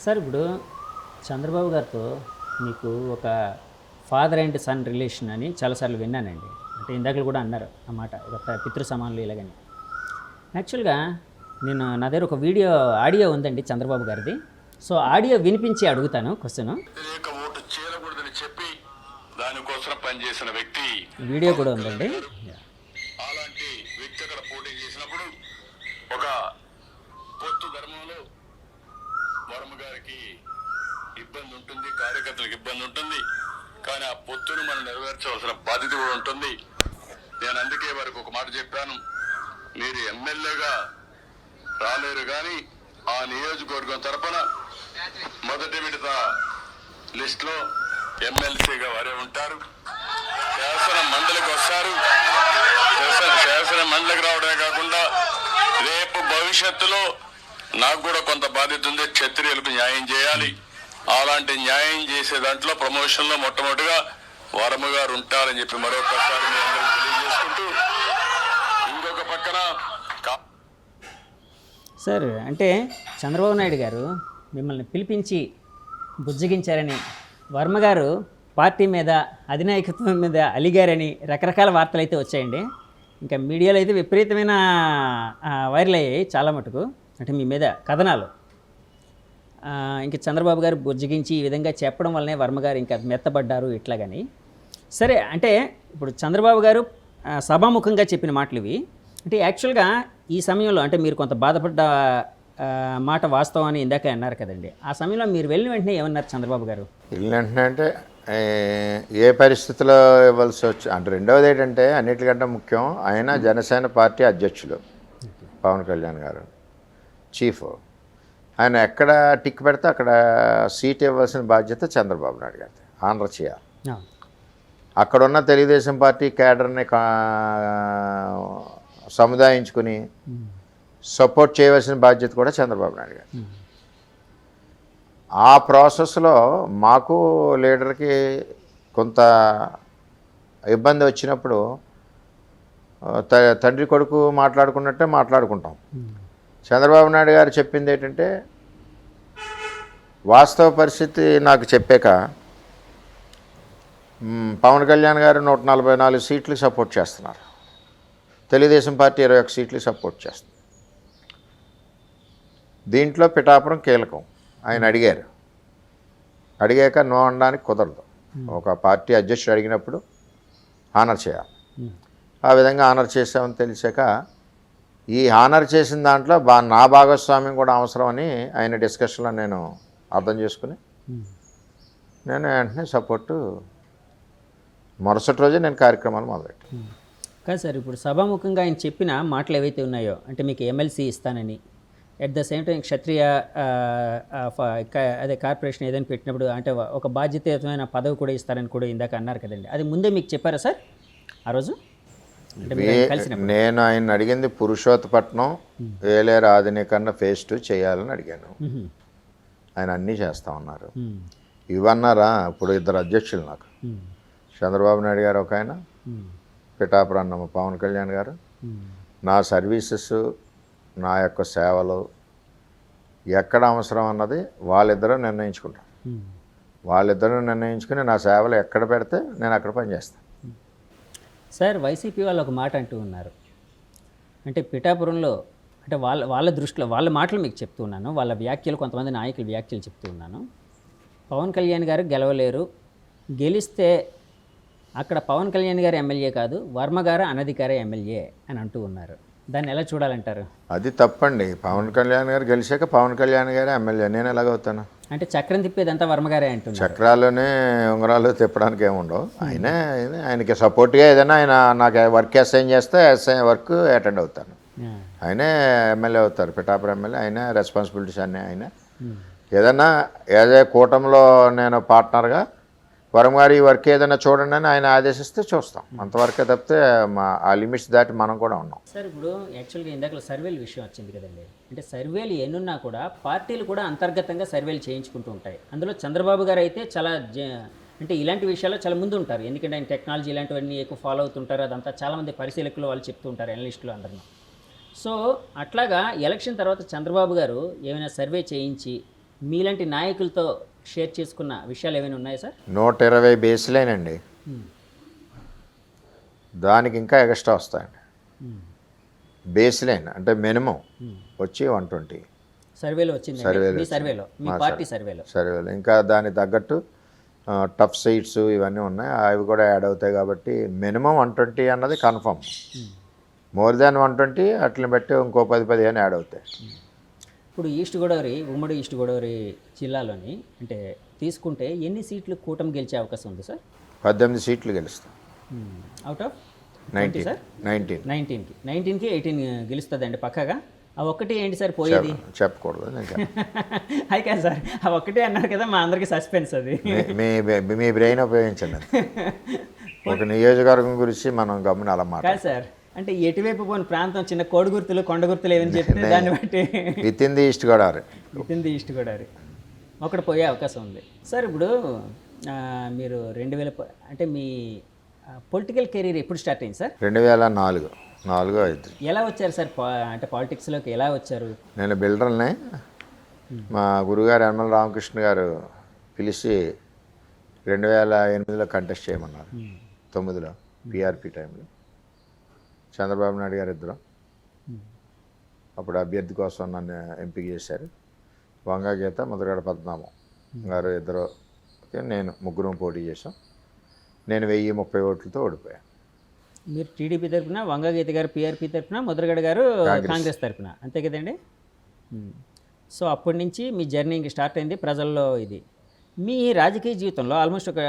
Sir ఇప్పుడు చంద్రబాబు గారితో మీకు ఒక ఫాదర్ అండ్ సన్ రిలేషన్ అని చాలాసార్లు విన్నానండి. అంటే ఇందాకలు కూడా అన్నారు అన్నమాట, ఒక పితృ సమానులు ఇలాగని. యాక్చువల్గా నా దగ్గర ఒక ఆడియో ఉందండి చంద్రబాబు గారిది. సో ఆడియో వినిపించి అడుగుతాను క్వశ్చన్. ఓటు చేయకూడదని చెప్పి దానికోసం పనిచేసిన వ్యక్తి వీడియో కూడా ఉందండి. అలాంటి వ్యక్తి అక్కడ పోటీ చేసినప్పుడు ఒక పొత్తు ధర్మంలో వర్మ గారికి ఇబ్బంది ఉంటుంది, కార్యకర్తలకు ఇబ్బంది ఉంటుంది. కానీ ఆ పొత్తును మనం నెరవేర్చవలసిన బాధ్యత కూడా ఉంటుంది. నేను అందుకే వారికి ఒక మాట చెప్పాను, మీరు ఎమ్మెల్యేగా రాలేరు కానీ ఆ నియోజకవర్గం తరపున మొదటి విడత లిస్ట్ లో ఎమ్మెల్సీగా వారే ఉంటారు. శాసన మండలికి వస్తారు. శాసన మండలికి రావడమే కాకుండా రేపు భవిష్యత్తులో నాకు కూడా కొంత బాధ్యత ఉంది, క్షత్రియులకు న్యాయం చేయాలి. అలాంటి న్యాయం చేసే దాంట్లో ప్రమోషన్ లో మొట్టమొదటిగా వర్మ గారు ఉంటారని చెప్పి మరొకసారి మీ అందరికీ తెలియజేసుకుంటూ, ఇంకొక పక్కన సార్ అంటే చంద్రబాబు నాయుడు గారు మిమ్మల్ని పిలిపించి బుజ్జగించారని, వర్మ గారు పార్టీ మీద అధినాయకత్వం మీద అలిగారని రకరకాల వార్తలు అయితే వచ్చాయండి. ఇంకా మీడియాలో అయితే విపరీతమైన వైరల్ అయ్యాయి చాలా మటుకు. అంటే మీ మీద కథనాలు. ఇంక చంద్రబాబు గారు బుజ్జగించి ఈ విధంగా చెప్పడం వల్లనే వర్మ గారు ఇంకా మెత్తబడ్డారు ఇట్లాగని. సరే, అంటే ఇప్పుడు చంద్రబాబు గారు సభాముఖంగా చెప్పిన మాటలు ఇవి. అంటే యాక్చువల్గా ఈ సమయంలో అంటే మీరు కొంత బాధపడ్డ మాట వాస్తవం అని ఇందాక అన్నారు కదండి. ఆ సమయంలో మీరు వెళ్ళిన వెంటనే ఏమన్నారు చంద్రబాబు గారు? వెళ్ళిన వెంటనే అంటే ఏ పరిస్థితిలో ఇవ్వాల్సి వచ్చి అంటే రెండవది ఏంటంటే అన్నిటికంటే ముఖ్యం, ఆయన జనసేన పార్టీ అధ్యక్షులు పవన్ కళ్యాణ్ గారు చీఫ్. ఆయన ఎక్కడ టిక్ పెడితే అక్కడ సీట్ ఇవ్వాల్సిన బాధ్యత చంద్రబాబు నాయుడు గారిది, ఆనర్ చేయాలి. అక్కడున్న తెలుగుదేశం పార్టీ కేడర్ని సముదాయించుకుని సపోర్ట్ చేయవలసిన బాధ్యత కూడా చంద్రబాబు నాయుడు గారు. ఆ ప్రాసెస్లో మాకు లీడర్కి కొంత ఇబ్బంది వచ్చినప్పుడు తండ్రి కొడుకు మాట్లాడుకున్నట్టే మాట్లాడుకుంటాం. చంద్రబాబు నాయుడు గారు చెప్పింది ఏంటంటే, వాస్తవ పరిస్థితి నాకు చెప్పాక పవన్ కళ్యాణ్ గారు 144 సీట్లు సపోర్ట్ చేస్తున్నారు, తెలుగుదేశం పార్టీ 21 సీట్లు సపోర్ట్ చేస్తుంది. దీంట్లో పిఠాపురం కీలకం. ఆయన అడిగాక నో అనడానికి కుదరదు. ఒక పార్టీ అధ్యక్షుడు అడిగినప్పుడు ఆనర్ చేయాలి. ఆ విధంగా ఆనర్ చేసామని తెలిసాక ఈ ఆనర్ చేసిన దాంట్లో నా భాగస్వామ్యం కూడా అవసరమని ఆయన డిస్కషన్లో నేను అర్థం చేసుకుని నేను వెంటనే సపోర్టు మరుసటి రోజే నేను కార్యక్రమాలు మొదలెట్టాను. కాదు సార్, ఇప్పుడు సభాముఖంగా ఆయన చెప్పిన మాటలు ఏవైతే ఉన్నాయో, అంటే మీకు ఎమ్మెల్సీ ఇస్తానని, ఎట్ ద సేమ్ టైం క్షత్రియ అదే కార్పొరేషన్ ఏదైనా పెట్టినప్పుడు అంటే ఒక బాధ్యతయుతమైన పదవి కూడా ఇస్తారని కూడా ఇందాక అన్నారు కదండి. అది ముందే మీకు చెప్పారా సార్ ఆ రోజు? నేను ఆయన అడిగింది పురుషోత్తపట్నం ఏలేరు ఆధునీకరణ ఫేజ్ 2 చేయాలని అడిగాను. ఆయన అన్నీ చేస్తా ఉన్నారు. ఇవన్నారా? ఇప్పుడు 2 అధ్యక్షులు నాకు, చంద్రబాబు నాయుడు గారు ఒక ఆయన, పిఠాపురం పవన్ కళ్యాణ్ గారు. నా సర్వీసెస్, నా యొక్క సేవలు ఎక్కడ అవసరం అన్నది వాళ్ళిద్దరూ నిర్ణయించుకుంటారు. వాళ్ళిద్దరూ నిర్ణయించుకుని నా సేవలు ఎక్కడ పెడితే నేను అక్కడ పనిచేస్తాను. సార్, వైసీపీ వాళ్ళు ఒక మాట అంటూ ఉన్నారు. అంటే పిఠాపురంలో అంటే వాళ్ళ దృష్టిలో వాళ్ళ మాటలు మీకు చెప్తూ ఉన్నాను, వాళ్ళ వ్యాఖ్యలు, కొంతమంది నాయకుల వ్యాఖ్యలు చెప్తూ ఉన్నాను. పవన్ కళ్యాణ్ గారు గెలవలేరు, గెలిస్తే అక్కడ పవన్ కళ్యాణ్ గారు ఎమ్మెల్యే కాదు, వర్మ గారు అనధికార ఎమ్మెల్యే అని అంటూ ఉన్నారు. దాన్ని ఎలా చూడాలంటారు? అది తప్పండి. పవన్ కళ్యాణ్ గారు గెలిచాక పవన్ కళ్యాణ్ గారే ఎమ్మెల్యే, నేను ఎలాగవుతాను? అంటే చక్రం తిప్పేదంతా వర్మగారే అంటున్నారు. చక్రాల్లోనే ఉంగరాలు తిప్పడానికి ఏముండవు. ఆయనకి సపోర్ట్గా ఏదైనా ఆయన నాకు వర్క్ అసైన్ చేస్తే వర్క్ అటెండ్ అవుతాను. ఆయనే ఎమ్మెల్యే అవుతారు, పిఠాపురం ఎమ్మెల్యే. ఆయన రెస్పాన్సిబిలిటీస్ అన్నీ ఆయన. ఏదన్నా ఏదే కూటమిలో నేను పార్ట్నర్గా వరం గారు ఈ వర్క్ ఏదైనా చూడండి అని ఆయన ఆదేశిస్తే చూస్తాం, అంతవరకే తప్పితే ఆ లిమిట్స్ దాటి మనం కూడా ఉన్నాం. సార్, ఇప్పుడు యాక్చువల్గా ఇందాక సర్వేల విషయం వచ్చింది కదండి. అంటే సర్వేలు ఎన్నున్నా కూడా పార్టీలు కూడా అంతర్గతంగా సర్వేలు చేయించుకుంటూ ఉంటాయి. అందులో చంద్రబాబు గారు అయితే చాలా అంటే ఇలాంటి విషయాల్లో చాలా ముందు ఉంటారు. ఎందుకంటే ఆయన టెక్నాలజీ ఇలాంటివన్నీ ఎక్కువ ఫాలో అవుతుంటారు. అదంతా చాలామంది పరిశీలకులు వాళ్ళు చెప్తూ ఉంటారు, అనలిస్టులు అందరూ. సో అట్లాగా ఎలక్షన్ తర్వాత చంద్రబాబు గారు ఏమైనా సర్వే చేయించి మీలాంటి నాయకులతో షేర్ చేసుకున్న విషయాలు ఏమైనా ఉన్నాయా సార్? 120 బేస్లేనండి, దానికి ఇంకా ఎక్స్ట్రా వస్తాయండి. బేస్ లైన్ అంటే మినిమం వచ్చి 120 సర్వేలో వచ్చింది. సర్వేలో మీ పార్టీ సర్వేలో ఇంకా దానికి తగ్గట్టు టఫ్ సీట్స్ ఇవన్నీ ఉన్నాయి, అవి కూడా యాడ్ అవుతాయి. కాబట్టి మినిమం 120 అన్నది కన్ఫర్మ్. మోర్ దాన్ 120 అట్లని బట్టి ఇంకో 10-15 యాడ్ అవుతాయి. ఇప్పుడు ఈస్ట్ గోదావరి, ఉమ్మడి ఈస్ట్ గోదావరి జిల్లాలోని అంటే తీసుకుంటే ఎన్ని సీట్లు కూటమి గెలిచే అవకాశం ఉంది సార్? 18 సీట్లు గెలుస్తాం. Out of 19 sir? 19కి 18 గెలుస్తుందండి పక్కగా. ఆ ఒక్కటి ఏంటి సార్ పోయేది? చెప్పకూడదు అది కాదు సార్, ఆ ఒక్కటే అన్నారు కదా, మా అందరికి సస్పెన్స్ అది. మీ బ్రెయిన్ ఉపయోగించండి. ఒక నియోజకవర్గం గురించి మనం గమని అలా కాదు మాట సార్, అంటే ఎటువైపు పోని ప్రాంతం చిన్న కోడి గుర్తులు కొండ గుర్తులు ఏమని చెప్తే దాన్ని బట్టి with in the east Godavari east Godavari ఒకటి పోయే అవకాశం ఉంది సార్. ఇప్పుడు మీరు 2000 అంటే మీ పొలిటికల్ కెరీర్ ఎప్పుడు స్టార్ట్ అయింది సార్? 2004-5. ఎలా వచ్చారు సార్ అంటే పాలిటిక్స్లోకి ఎలా వచ్చారు? నేను బిల్డర్ని, మా గురుగారు యనమల రామకృష్ణ గారు పిలిచి 2008లో కంటెస్ట్ చేయమన్నారు. 9లో పిఆర్పి టైంలో చంద్రబాబు నాయుడు గారు ఇద్దరు అప్పుడు అభ్యర్థి కోసం నన్ను ఎంపిక చేశారు. వంగా గీత, ముద్రగడ పద్మనాభం గారు ఇద్దరు, నేను ముగ్గురం పోటీ చేశాం. నేను 1030 ఓట్లతో ఓడిపోయాను. మీరు టీడీపీ తరఫున, వంగా గీత గారు పిఆర్పి తరఫున, ముద్రగడ గారు కాంగ్రెస్ తరఫున, అంతే కదండి? సో అప్పటి నుంచి మీ జర్నీ ఇంక స్టార్ట్ అయింది ప్రజల్లో. ఇది మీ రాజకీయ జీవితంలో ఆల్మోస్ట్ ఒక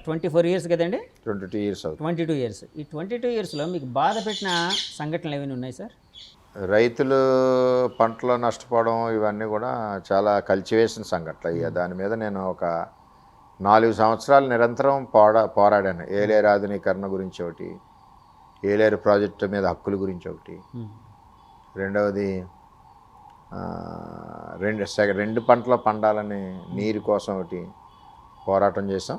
24 ఇయర్స్ కదండి? 22 ఇయర్స్ అవుతుంది. 22 ఇయర్స్. ఈ 22 ఇయర్స్లో మీకు బాధ పెట్టిన సంఘటనలు ఏమైనా ఉన్నాయి సార్? రైతులు పంటలో నష్టపోవడం ఇవన్నీ కూడా చాలా కలిచివేసిన సంఘటనలు అయ్యా. దాని మీద నేను ఒక 4 సంవత్సరాలు నిరంతరం పోరాడాను. ఏలేరు ఆధునీకరణ గురించి ఒకటి, ఏలేరు ప్రాజెక్టు మీద హక్కుల గురించి ఒకటి, రెండవది రెండు పంటల పండాలని నీరు కోసం ఒకటి పోరాటం చేసాం.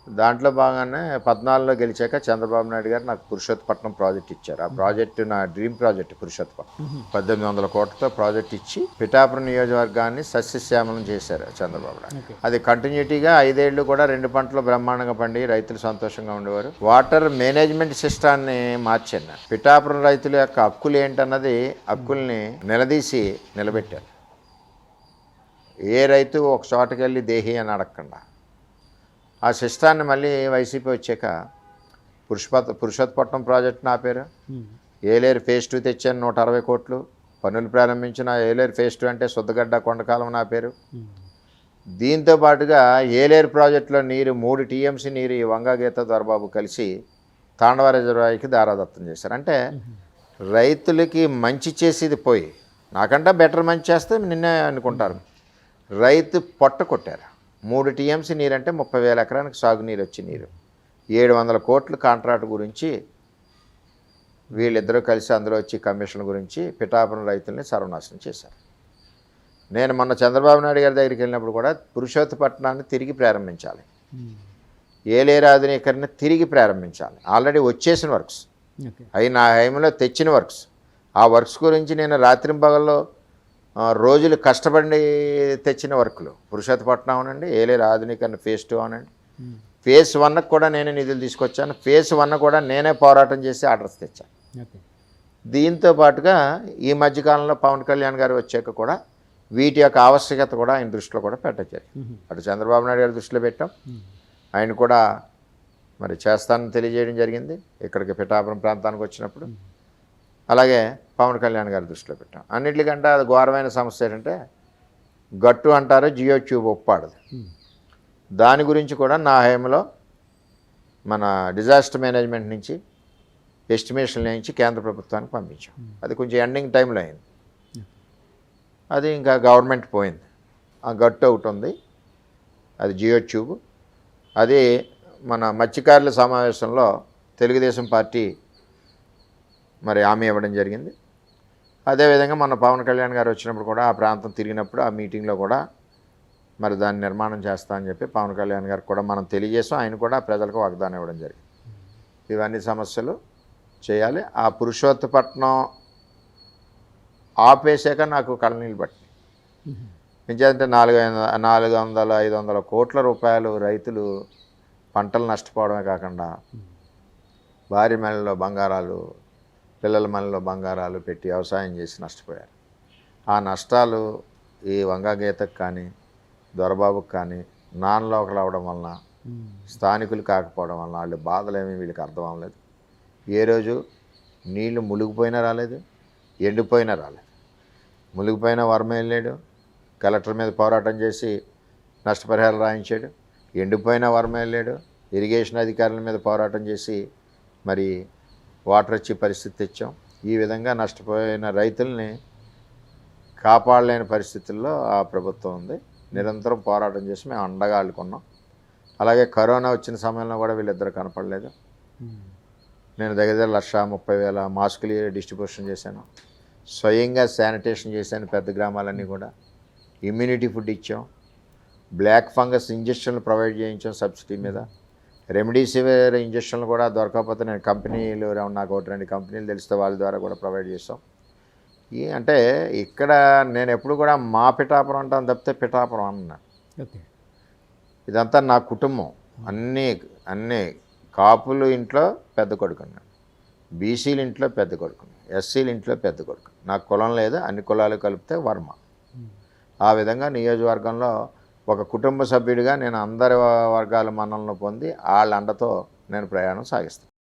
దాంట్లో భాగంగానే 14లో గెలిచాక చంద్రబాబు నాయుడు గారు నాకు పురుషోత్తపట్నం ప్రాజెక్ట్ ఇచ్చారు. ఆ ప్రాజెక్టు నా డ్రీమ్ ప్రాజెక్ట్. పురుషోత్తపట్నం 1800 కోట్లతో ప్రాజెక్ట్ ఇచ్చి పిఠాపురం నియోజకవర్గాన్ని సస్యశ్యామలం చేశారు చంద్రబాబు నాయుడు. అది కంటిన్యూటీగా 5 ఏళ్ళు కూడా 2 పంటలు బ్రహ్మాండంగా పండి రైతులు సంతోషంగా ఉండేవారు. వాటర్ మేనేజ్మెంట్ సిస్టాన్ని మార్చాను. పిఠాపురం రైతుల యొక్క హక్కులు ఏంటన్నది హక్కుల్ని నిలదీసి నిలబెట్టారు. ఏ రైతు ఒక చోటకి వెళ్ళి దేహి అని అడగకుండా ఆ సిస్టాన్ని మళ్ళీ వైసీపీ వచ్చాక పురుషోత్తపట్నం ప్రాజెక్టును ఆపారు. ఏలేరు ఫేజ్ 2 తెచ్చాను 160 కోట్లు. పనులు ప్రారంభించిన ఏలేరు ఫేజ్ 2 అంటే శుద్ధగడ్డ కొండకాలం ఆపారు. దీంతో పాటుగా ఏలేరు ప్రాజెక్టులో నీరు 3 టీఎంసీ నీరు ఈ వంగా గీత దొరబాబు కలిసి తాండవ రిజర్వాయర్కి దారాదత్తం చేశారు. అంటే రైతులకి మంచి చేసేది పోయి నాకంటే బెటర్ మంచి చేస్తే నిన్నే అనుకుంటారు. రైతు పొట్ట కొట్టారు. 3 టీఎంసీ నీరు అంటే 30,000 ఎకరానికి సాగునీరు వచ్చి నీరు, 700 కోట్ల కాంట్రాక్ట్ గురించి వీళ్ళిద్దరూ కలిసి అందులో వచ్చి కమిషన్ గురించి పిఠాపురం రైతుల్ని సర్వనాశనం చేశారు. నేను మొన్న చంద్రబాబు నాయుడు గారి దగ్గరికి వెళ్ళినప్పుడు కూడా పురుషోత్తపట్నాన్ని తిరిగి ప్రారంభించాలి, ఏలేరు ఆధునీకరణ తిరిగి ప్రారంభించాలి. ఆల్రెడీ వచ్చేసిన వర్క్స్ అవి నా హైంలో తెచ్చిన వర్క్స్. ఆ వర్క్స్ గురించి నేను రాత్రింపగల్లో రోజులు కష్టపడి తెచ్చిన వర్కులు. పురుషోత్తపట్నం అనండి, ఏలేరు ఆధునీకరణ ఫేజ్ 2 అనండి, ఫేజ్ 1కి కూడా నేనే నిధులు తీసుకొచ్చాను. ఫేజ్ 1 కూడా నేనే పోరాటం చేసి ఆర్డర్స్ తెచ్చాను. దీంతో పాటుగా ఈ మధ్యకాలంలో పవన్ కళ్యాణ్ గారు వచ్చాక కూడా వీటి యొక్క ఆవశ్యకత కూడా ఆయన దృష్టిలో కూడా పెట్టచ్చారు. అటు చంద్రబాబు నాయుడు గారి దృష్టిలో పెట్టాం, ఆయన కూడా మరి చేస్తానని తెలియజేయడం జరిగింది ఇక్కడికి పిఠాపురం ప్రాంతానికి వచ్చినప్పుడు. అలాగే పవన్ కళ్యాణ్ గారి దృష్టిలో పెట్టాం. అన్నింటికంటే అది ఘోరమైన సమస్య ఏంటంటే గట్టు అంటారు, జియో ట్యూబ్ ఒప్పాడదు. దాని గురించి కూడా నా హయాంలో మన డిజాస్టర్ మేనేజ్మెంట్ నుంచి ఎస్టిమేషన్ నుంచి కేంద్ర ప్రభుత్వానికి పంపించాం. అది కొంచెం ఎండింగ్ టైంలో అయింది. అది ఇంకా గవర్నమెంట్ పోయింది. ఆ గట్టు ఒకటి ఉంది, అది జియో ట్యూబ్. అది మన మత్స్యకారుల సమావేశంలో తెలుగుదేశం పార్టీ మరి హామీ ఇవ్వడం జరిగింది. అదేవిధంగా మన పవన్ కళ్యాణ్ గారు వచ్చినప్పుడు కూడా ఆ ప్రాంతం తిరిగినప్పుడు ఆ మీటింగ్లో కూడా మరి దాన్ని నిర్మాణం చేస్తా అని చెప్పి పవన్ కళ్యాణ్ గారికి కూడా మనం తెలియజేసాం. ఆయన కూడా ప్రజలకు వాగ్దానం ఇవ్వడం జరిగింది. ఇవన్నీ సమస్యలు చేయాలి. ఆ పురుషోత్తపట్నం ఆపేసాక నాకు కళ్ళనీళ్ళు పట్టినాయి. ఎంచేతంటే 400-500 కోట్ల రూపాయలు రైతులు పంటలు నష్టపోవడమే కాకుండా భార్య మెడలో బంగారాలు, పిల్లల మెడలో బంగారాలు పెట్టి వ్యవసాయం చేసి నష్టపోయారు. ఆ నష్టాలు ఈ వంగగీతకు కానీ దొరబాబుకు కానీ నాన్ లోకల్ అవ్వడం వలన, స్థానికులు కాకపోవడం వలన వాళ్ళ బాధలేమీ వీళ్ళకి అర్థం అవ్వలేదు. ఏ రోజు నీళ్లు మునిగిపోయినా రాలేదు, ఎండిపోయినా రాలేదు. మునిగిపోయినా వర్మ వెళ్ళాడు, కలెక్టర్ మీద పోరాటం చేసి నష్టపరిహారం రాయించాడు. ఎండిపోయినా వర్మ వెళ్ళాడు, ఇరిగేషన్ అధికారుల మీద పోరాటం చేసి మరి వాటర్ వచ్చే పరిస్థితి తెచ్చాం. ఈ విధంగా నష్టపోయిన రైతుల్ని కాపాడలేని పరిస్థితుల్లో ఆ ప్రభుత్వం ఉంది. నిరంతరం పోరాటం చేసి మేము అండగా ఆడుకున్నాం. అలాగే కరోనా వచ్చిన సమయంలో కూడా వీళ్ళిద్దరు కనపడలేదు. నేను దగ్గర 130,000 మాస్కులు డిస్ట్రిబ్యూషన్ చేశాను. స్వయంగా శానిటేషన్ చేశాను పెద్ద గ్రామాలన్నీ కూడా. ఇమ్యూనిటీ ఫుడ్ ఇచ్చాం. బ్లాక్ ఫంగస్ ఇంజక్షన్లు ప్రొవైడ్ చేయించాం సబ్సిడీ మీద. రెమ్డెసివిర్ ఇంజక్షన్లు కూడా దొరకకపోతే నేను కంపెనీలు, నాకు 1-2 కంపెనీలు తెలిస్తే వాళ్ళ ద్వారా కూడా ప్రొవైడ్ చేస్తాం. అంటే ఇక్కడ నేను ఎప్పుడు కూడా మా పిఠాపురం అంటాను తప్పితే పిఠాపురం అన్నాను. ఓకే, ఇదంతా నా కుటుంబం. అన్నీ కాపులు ఇంట్లో పెద్ద కొడుకున్నాను, బీసీల ఇంట్లో పెద్ద కొడుకున్నాను, ఎస్సీల ఇంట్లో పెద్ద కొడుకు. నాకు కులం లేదు, అన్ని కులాలు కలిపితే వర్మ. ఆ విధంగా నియోజకవర్గంలో ఒక కుటుంబ సభ్యుడిగా నేను అందరి వర్గాల మన్ననలు పొంది వాళ్ళ అండతో నేను ప్రయాణం సాగిస్తాను.